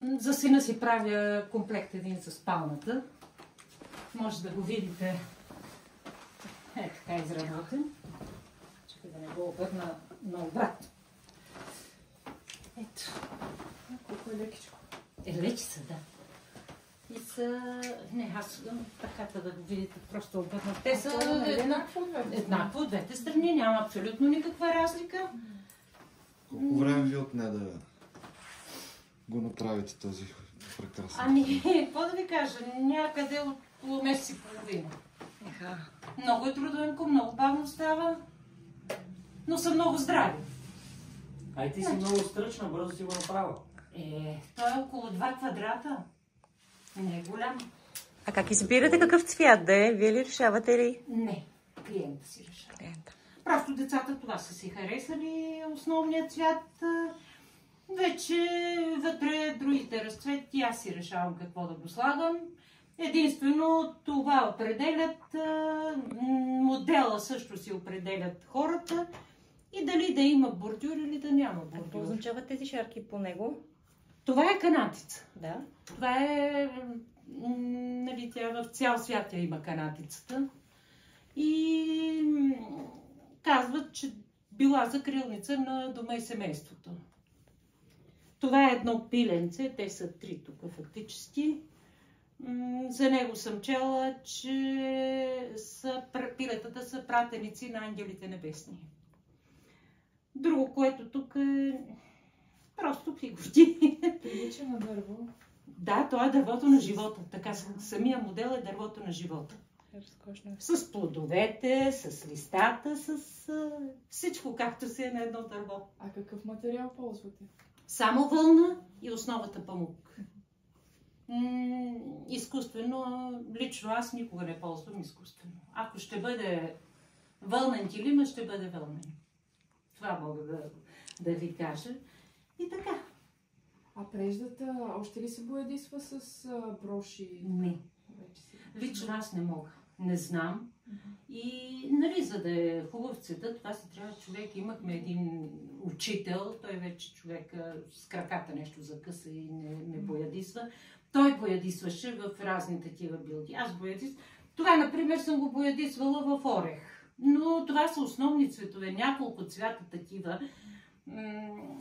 За сина си правя комплект един за спалната. Може да го видите. Така изработен. Чакай да не го обърна на обратно. Ето. Колко е лекичко. Леки са, да. И са... Не, аз таката да го видите, просто обърна. Те са еднакво от двете страни. Няма абсолютно никаква разлика. Колко време ви отне да го направите този прекрасен? Ами, какво да ви кажа? Някъде около месец и половина. Много е трудоемко, много бавно става, но са много здрави. Ай, ти си много стръчна, бързо си го направила. Той е около 2 квадрата. Не е голям. А как избирате какъв цвят да е? Вие ли решавате ли? Не, клиента си решава. Просто децата това са си харесали основния цвят. Вече вътре другите разцвети аз си решавам какво да го слагам. Единствено това определят, модела също си определят хората и дали да има бордюр или да няма бордюр. Какво означават тези шарки по него? Това е канатица. Да. Това е, нали, тя в цял свят има канатицата. И казват, че била закрилница на дома и семейството. Това е едно пиленце, те са 3 тук фактически. За него съм чела, че пилетата са пратеници на ангелите небесни. Друго, което тук е просто фигурки. Прилича на дърво. Да, това е дървото на живота. Така, самия модел е дървото на живота. Разкошно. С плодовете, с листата, с всичко, както си е на едно дърво. А какъв материал ползвате? Само вълна и основата памук. Изкуствено, лично аз никога не ползвам изкуствено. Ако ще бъде вълнен килима, ще бъде вълнен. Това мога да ви кажа. И така. А преждата още ли се боядисва с броши? Не. Лично аз не мога. Не знам. И, нали, за да е хубав цветът, това си трябва човек. Имахме един учител, той вече човека с краката нещо закъса и не боядисва. Той боядисваше в разни такива билди. Аз боядисвам. Това, например, съм го боядисвала в орех. Но това са основни цветове. Няколко цвята такива.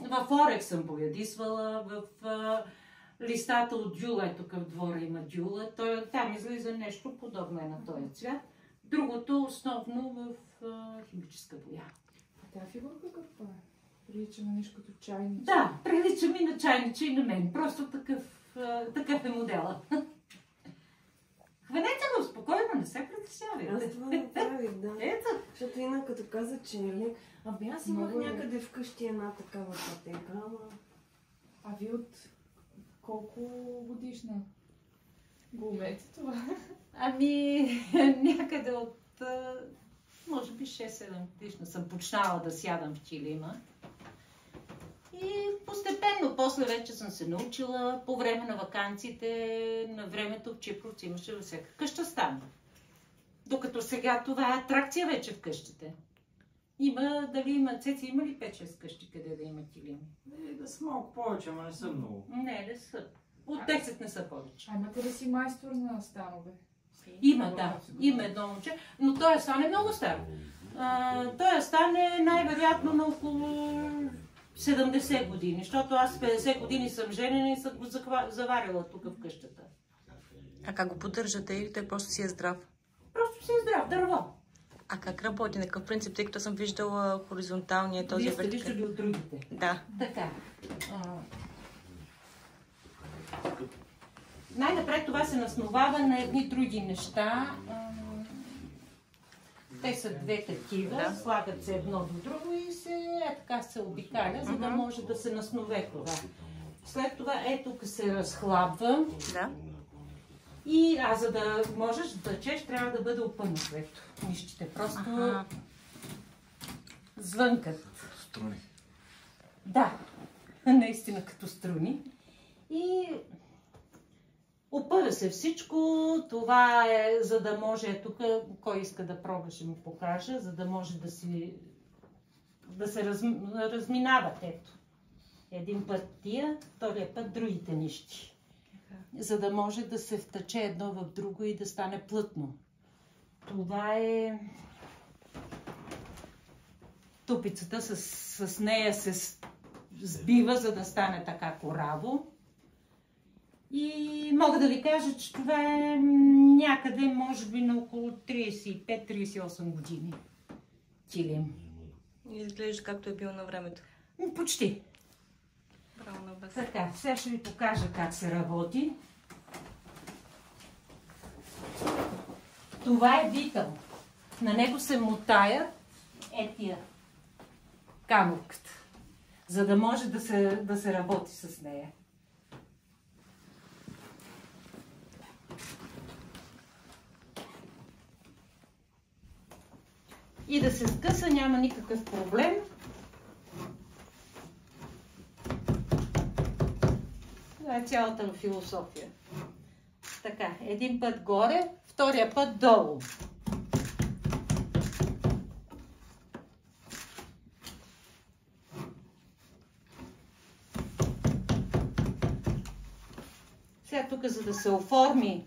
В орех съм боядисвала, в листата от дюла, ето тук в двора има дюла. Там излиза нещо подобно е на този цвят. Другото основно в химическа боя. А тази фигурка каква е? Прилича на нещо като чайниче? Да, прилича ми на чайниче и на мен. Просто такъв е модела. Хванете го спокойно, не се притеснявайте. Аз това направих, да. Ето. Защото Ина като каза, че нали... Аби аз имах някъде вкъщи една такава пътека, ама... А ви от колко годишна го умеете това? Ами, някъде от, може би 6-7 годишна съм почнала да сядам в килима. И постепенно, после вече съм се научила, по време на ваканциите, на времето в Чипровци имаше във всяка къща стана. Докато сега това е атракция вече в къщите. Цеци, има ли 5-6 къщи, къде да има килими? Да са малко повече, ама не са много. Не са. От 10 не са повече. А имате ли си майстор на станове? Има, да. Има едно момче, но той стан е много стар. Той стан е най-вероятно на около 70 години, защото аз 50 години съм женена и съм го заварила тук в къщата. А как го поддържате или той просто си е здрав? Просто си е здрав, дърво. А как работи? На какъв принцип, тъй като съм виждала хоризонталния този вертикал? Вие сте виждали от другите? Да. Така. Най-напред това се наснова на едни други неща. Те са две такива, слагат се едно до друго и така се обикаля, за да може да се наснове това. След това тук се разхлабва. Да. И за да можеш да чеш, трябва да бъде опънато. Ето, нищите просто звънкат. Струни. Да, наистина като струни. И опъва се всичко. Това е, за да може, тук, кой иска да пробва, ще му покажа, за да може да се разминават. Ето. Един път тия, втория път другите нищи. За да може да се втъче едно в друго и да стане плътно. Това е тупицата, с нея се сбива, за да стане така кораво. И мога да ви кажа, че това е някъде, може би, на около 35-38 години. Килим. Изглежда както е бил на времето. Почти. Браво на вас. Така, сега ще ви покажа как се работи. Това е витъл. На него се мотаят етия камъката, за да може да се работи с нея. И да се скъса няма никакъв проблем. Това е цялата философия. Така, един път горе, втория път долу. Сега тук, за да се оформи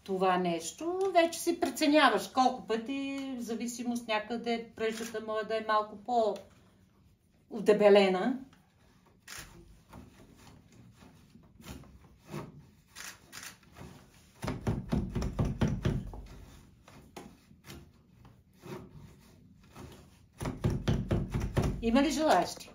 това нещо, вече си преценяваш колко пъти, в зависимост някъде пръждата може да е малко по-удебелена. Има ли желаящи?